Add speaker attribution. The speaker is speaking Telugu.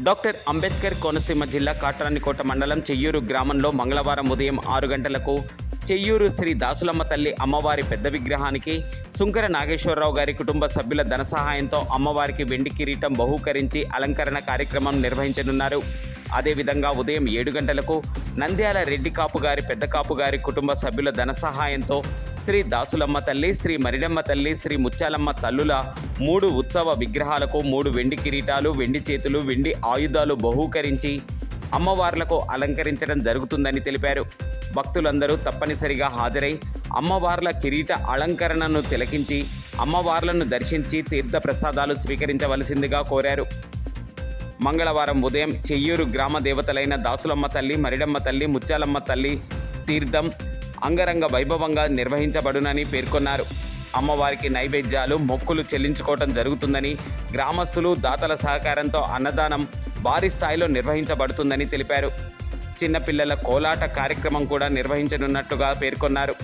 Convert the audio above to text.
Speaker 1: డాక్టర్ అంబేద్కర్ కోనసీమ జిల్లా కాట్రానికోట మండలం చెయ్యూరు గ్రామంలో మంగళవారం ఉదయం 6 గంటలకు చెయ్యూరు శ్రీ దాసులమ్మ తల్లి అమ్మవారి పెద్ద విగ్రహానికి సుంకర నాగేశ్వరరావు గారి కుటుంబ సభ్యుల ధన సహాయంతో అమ్మవారికి వెండి కిరీటం బహూకరించి అలంకరణ కార్యక్రమం నిర్వహించనున్నారు. అదేవిధంగా ఉదయం 7 గంటలకు నంద్యాల రెడ్డి కాపు గారి పెద్ద కాపు గారి కుటుంబ సభ్యుల ధన సహాయంతో శ్రీ దాసులమ్మ తల్లి, శ్రీ మరిడమ్మ తల్లి, శ్రీ ముత్యాలమ్మ తల్లుల 3 ఉత్సవ విగ్రహాలకు 3 వెండి కిరీటాలు, వెండి చేతులు, వెండి ఆయుధాలు బహూకరించి అమ్మవార్లకు అలంకరించడం జరుగుతుందని తెలిపారు. భక్తులందరూ తప్పనిసరిగా హాజరై అమ్మవార్ల కిరీట అలంకరణను తిలకించి అమ్మవార్లను దర్శించి తీర్థ ప్రసాదాలు స్వీకరించవలసిందిగా కోరారు. మంగళవారం ఉదయం చెయ్యూరు గ్రామ దేవతలైన దాసులమ్మ తల్లి, మరిడమ్మ తల్లి, ముత్యాలమ్మ తల్లి తీర్థం అంగరంగ వైభవంగా నిర్వహించబడునని పేర్కొన్నారు. అమ్మవారికి నైవేద్యాలు, మొక్కులు చెల్లించుకోవటం జరుగుతుందని, గ్రామస్తులు, దాతల సహకారంతో అన్నదానం భారీ స్థాయిలో నిర్వహించబడుతుందని తెలిపారు. చిన్నపిల్లల కోలాట కార్యక్రమం కూడా నిర్వహించనున్నట్టుగా పేర్కొన్నారు.